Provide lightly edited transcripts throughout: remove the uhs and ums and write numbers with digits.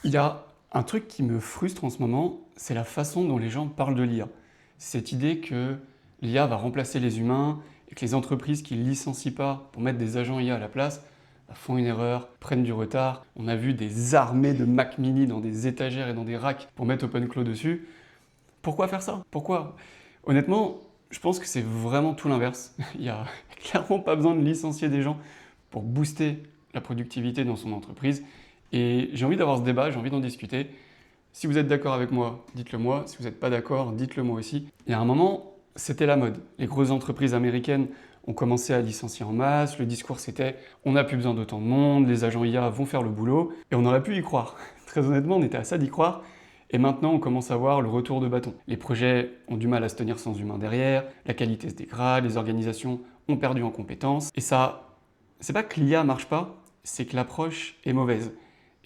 Il y a un truc qui me frustre en ce moment, c'est la façon dont les gens parlent de l'IA. Cette idée que l'IA va remplacer les humains et que les entreprises qui ne licencient pas pour mettre des agents IA à la place font une erreur, prennent du retard. On a vu des armées de Mac mini dans des étagères et dans des racks pour mettre OpenClaw dessus. Pourquoi faire ça? Pourquoi? Honnêtement, je pense que c'est vraiment tout l'inverse. Il n'y a clairement pas besoin de licencier des gens pour booster la productivité dans son entreprise. Et j'ai envie d'avoir ce débat, j'ai envie d'en discuter. Si vous êtes d'accord avec moi, dites-le moi. Si vous n'êtes pas d'accord, dites-le moi aussi. Il y a un moment, c'était la mode. Les grosses entreprises américaines ont commencé à licencier en masse. Le discours c'était « on n'a plus besoin d'autant de monde, les agents IA vont faire le boulot ». Et on aurait pu y croire. Très honnêtement, on était à ça d'y croire. Et maintenant, on commence à voir le retour de bâton. Les projets ont du mal à se tenir sans humain derrière, la qualité se dégrade, les organisations ont perdu en compétences. Et ça, c'est pas que l'IA marche pas, c'est que l'approche est mauvaise.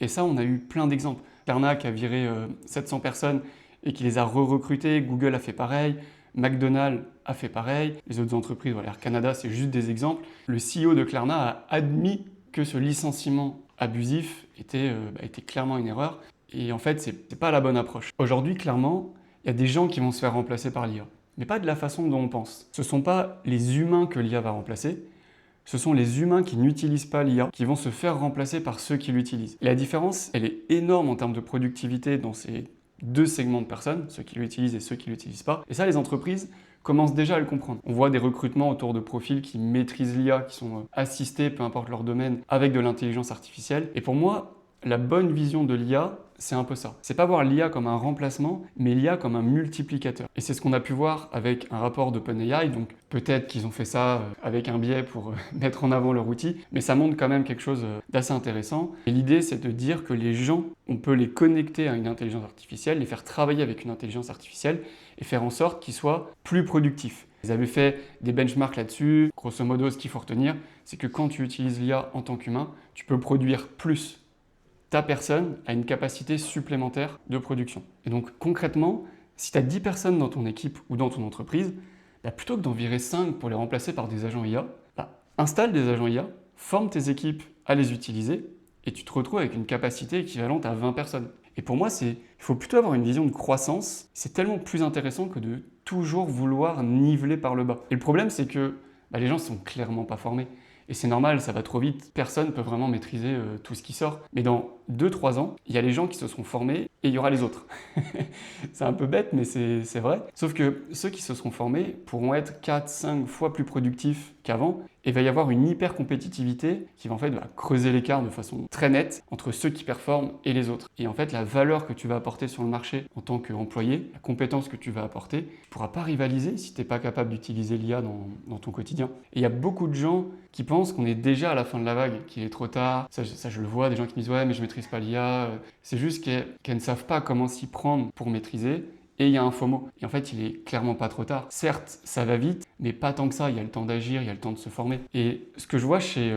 Et ça, on a eu plein d'exemples. Klarna qui a viré 700 personnes et qui les a re-recrutées, Google a fait pareil, McDonald's a fait pareil, les autres entreprises, voilà, Air Canada, c'est juste des exemples. Le CEO de Klarna a admis que ce licenciement abusif était clairement une erreur. Et en fait, c'est pas la bonne approche. Aujourd'hui, clairement, il y a des gens qui vont se faire remplacer par l'IA, mais pas de la façon dont on pense. Ce ne sont pas les humains que l'IA va remplacer, ce sont les humains qui n'utilisent pas l'IA qui vont se faire remplacer par ceux qui l'utilisent. Et la différence, elle est énorme en termes de productivité dans ces deux segments de personnes, ceux qui l'utilisent et ceux qui ne l'utilisent pas. Et ça, les entreprises commencent déjà à le comprendre. On voit des recrutements autour de profils qui maîtrisent l'IA, qui sont assistés, peu importe leur domaine, avec de l'intelligence artificielle. Et pour moi, la bonne vision de l'IA, c'est un peu ça. C'est pas voir l'IA comme un remplacement, mais l'IA comme un multiplicateur. Et c'est ce qu'on a pu voir avec un rapport d'OpenAI, donc peut-être qu'ils ont fait ça avec un biais pour mettre en avant leur outil, mais ça montre quand même quelque chose d'assez intéressant. Et l'idée, c'est de dire que les gens, on peut les connecter à une intelligence artificielle, les faire travailler avec une intelligence artificielle et faire en sorte qu'ils soient plus productifs. Ils avaient fait des benchmarks là-dessus. Grosso modo, ce qu'il faut retenir, c'est que quand tu utilises l'IA en tant qu'humain, tu peux produire plus. Ta personne a une capacité supplémentaire de production. Et donc concrètement, si tu as 10 personnes dans ton équipe ou dans ton entreprise, plutôt que d'en virer 5 pour les remplacer par des agents IA, installe des agents IA, forme tes équipes à les utiliser et tu te retrouves avec une capacité équivalente à 20 personnes. Et pour moi, il faut plutôt avoir une vision de croissance. C'est tellement plus intéressant que de toujours vouloir niveler par le bas. Et le problème, c'est que les gens ne sont clairement pas formés. Et c'est normal, ça va trop vite. Personne ne peut vraiment maîtriser tout ce qui sort. Mais dans 2-3 ans, il y a les gens qui se seront formés et il y aura les autres. C'est un peu bête, mais c'est vrai. Sauf que ceux qui se seront formés pourront être 4-5 fois plus productifs qu'avant. Et il va y avoir une hyper compétitivité qui va en fait creuser l'écart de façon très nette entre ceux qui performent et les autres. Et en fait, la valeur que tu vas apporter sur le marché en tant qu'employé, la compétence que tu vas apporter, tu ne pourras pas rivaliser si tu n'es pas capable d'utiliser l'IA dans ton quotidien. Et il y a beaucoup de gens qui pensent qu'on est déjà à la fin de la vague, qu'il est trop tard. Ça, je le vois, des gens qui me disent « ouais, mais je ne maîtrise pas l'IA ». C'est juste qu'elles ne savent pas comment s'y prendre pour maîtriser. Et il y a un FOMO. Et en fait, il est clairement pas trop tard. Certes, ça va vite, mais pas tant que ça. Il y a le temps d'agir, il y a le temps de se former. Et ce que je vois chez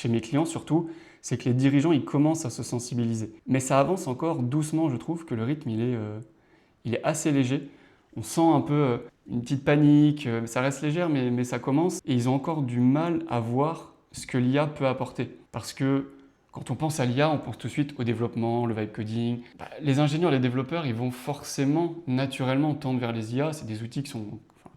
mes clients surtout, c'est que les dirigeants, ils commencent à se sensibiliser. Mais ça avance encore doucement, je trouve que le rythme, il est assez léger. On sent un peu une petite panique, ça reste légère, mais ça commence. Et ils ont encore du mal à voir ce que l'IA peut apporter. Parce que quand on pense à l'IA, on pense tout de suite au développement, le vibe coding. Les ingénieurs, les développeurs, ils vont forcément, naturellement tendre vers les IA. C'est des outils qui sont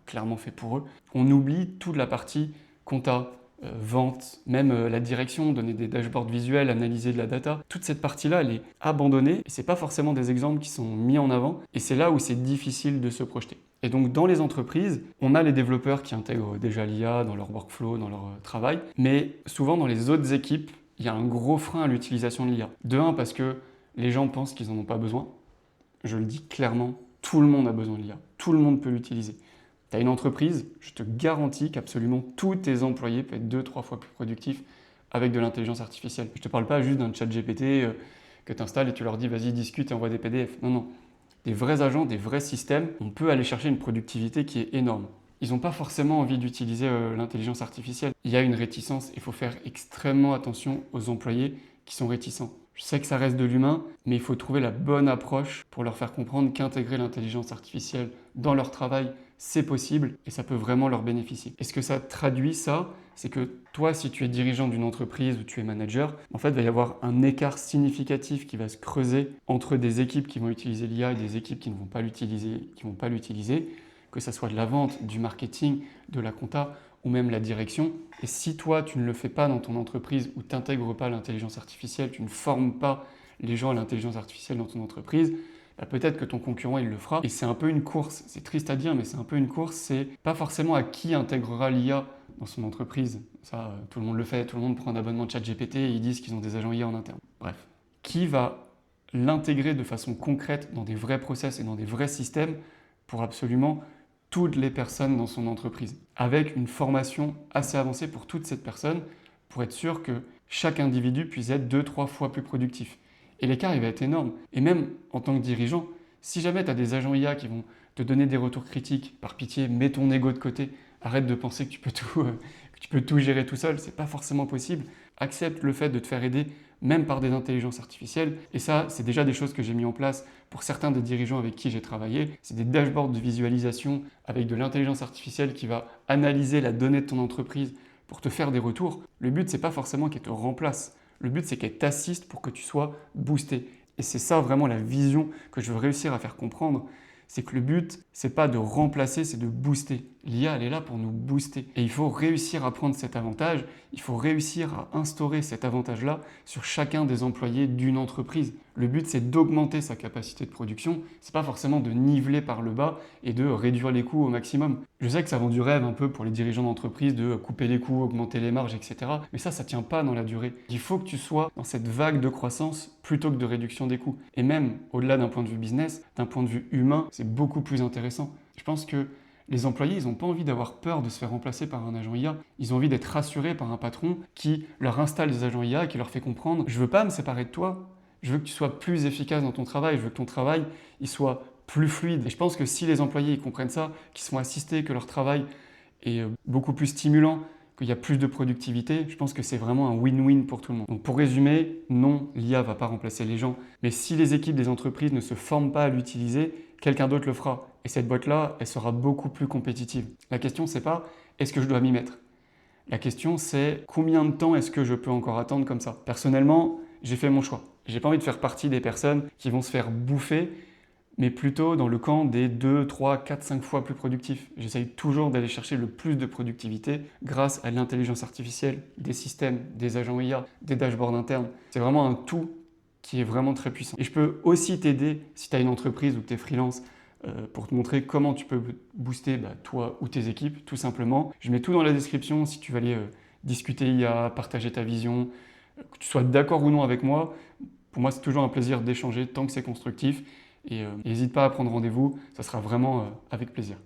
clairement faits pour eux. On oublie toute la partie compta, vente, même la direction, donner des dashboards visuels, analyser de la data. Toute cette partie-là, elle est abandonnée. Et ce n'est pas forcément des exemples qui sont mis en avant. Et c'est là où c'est difficile de se projeter. Et donc dans les entreprises, on a les développeurs qui intègrent déjà l'IA dans leur workflow, dans leur travail. Mais souvent dans les autres équipes, il y a un gros frein à l'utilisation de l'IA. De un, parce que les gens pensent qu'ils n'en ont pas besoin. Je le dis clairement, tout le monde a besoin de l'IA. Tout le monde peut l'utiliser. Tu as une entreprise, je te garantis qu'absolument tous tes employés peuvent être 2-3 fois plus productifs avec de l'intelligence artificielle. Je ne te parle pas juste d'un chat GPT que tu installes et tu leur dis vas-y discute et envoie des PDF. Non, non. Des vrais agents, des vrais systèmes, on peut aller chercher une productivité qui est énorme. Ils n'ont pas forcément envie d'utiliser l'intelligence artificielle. Il y a une réticence, il faut faire extrêmement attention aux employés qui sont réticents. Je sais que ça reste de l'humain, mais il faut trouver la bonne approche pour leur faire comprendre qu'intégrer l'intelligence artificielle dans leur travail, c'est possible et ça peut vraiment leur bénéficier. Et ce que ça traduit, ça, c'est que toi, si tu es dirigeant d'une entreprise ou tu es manager, en fait, il va y avoir un écart significatif qui va se creuser entre des équipes qui vont utiliser l'IA et des équipes qui ne vont pas l'utiliser, que ce soit de la vente, du marketing, de la compta ou même la direction. Et si toi, tu ne le fais pas dans ton entreprise ou tu n'intègres pas l'intelligence artificielle, tu ne formes pas les gens à l'intelligence artificielle dans ton entreprise, bah peut-être que ton concurrent, il le fera. Et c'est un peu une course, c'est triste à dire, mais c'est un peu une course, c'est pas forcément à qui intégrera l'IA dans son entreprise. Ça, tout le monde le fait, tout le monde prend un abonnement de ChatGPT et ils disent qu'ils ont des agents IA en interne. Bref. Qui va l'intégrer de façon concrète dans des vrais process et dans des vrais systèmes pour absolument toutes les personnes dans son entreprise, avec une formation assez avancée pour toutes ces personnes, pour être sûr que chaque individu puisse être 2-3 fois plus productif. Et l'écart, il va être énorme. Et même en tant que dirigeant, si jamais tu as des agents IA qui vont te donner des retours critiques, par pitié, mets ton ego de côté, arrête de penser que tu peux tout gérer tout seul, c'est pas forcément possible. Accepte le fait de te faire aider, même par des intelligences artificielles. Et ça, c'est déjà des choses que j'ai mis en place pour certains des dirigeants avec qui j'ai travaillé. C'est des dashboards de visualisation avec de l'intelligence artificielle qui va analyser la donnée de ton entreprise pour te faire des retours. Le but, c'est pas forcément qu'elle te remplace. Le but, c'est qu'elle t'assiste pour que tu sois boosté. Et c'est ça vraiment la vision que je veux réussir à faire comprendre. C'est que le but, c'est pas de remplacer, c'est de booster. L'IA, elle est là pour nous booster. Et il faut réussir à prendre cet avantage, il faut réussir à instaurer cet avantage-là sur chacun des employés d'une entreprise. Le but, c'est d'augmenter sa capacité de production. C'est pas forcément de niveler par le bas et de réduire les coûts au maximum. Je sais que ça vend du rêve un peu pour les dirigeants d'entreprise de couper les coûts, augmenter les marges, etc. Mais ça tient pas dans la durée. Il faut que tu sois dans cette vague de croissance plutôt que de réduction des coûts. Et même au-delà d'un point de vue business, d'un point de vue humain, c'est beaucoup plus intéressant. Je pense que les employés, ils n'ont pas envie d'avoir peur de se faire remplacer par un agent IA. Ils ont envie d'être rassurés par un patron qui leur installe des agents IA et qui leur fait comprendre « je veux pas me séparer de toi, je veux que tu sois plus efficace dans ton travail, je veux que ton travail il soit plus fluide ». Et je pense que si les employés ils comprennent ça, qu'ils sont assistés, que leur travail est beaucoup plus stimulant, qu'il y a plus de productivité, je pense que c'est vraiment un win-win pour tout le monde. Donc pour résumer, non, l'IA ne va pas remplacer les gens, mais si les équipes des entreprises ne se forment pas à l'utiliser, quelqu'un d'autre le fera. Et cette boîte-là, elle sera beaucoup plus compétitive. La question, c'est pas est-ce que je dois m'y mettre? La question, c'est combien de temps est-ce que je peux encore attendre comme ça? Personnellement, j'ai fait mon choix. J'ai pas envie de faire partie des personnes qui vont se faire bouffer, mais plutôt dans le camp des 2, 3, 4, 5 fois plus productifs. J'essaye toujours d'aller chercher le plus de productivité grâce à l'intelligence artificielle, des systèmes, des agents IA, des dashboards internes. C'est vraiment un tout qui est vraiment très puissant. Et je peux aussi t'aider si tu as une entreprise ou que tu es freelance pour te montrer comment tu peux booster toi ou tes équipes, tout simplement. Je mets tout dans la description si tu veux aller discuter IA, partager ta vision, que tu sois d'accord ou non avec moi. Pour moi, c'est toujours un plaisir d'échanger tant que c'est constructif. Et n'hésite pas à prendre rendez-vous, ça sera vraiment avec plaisir.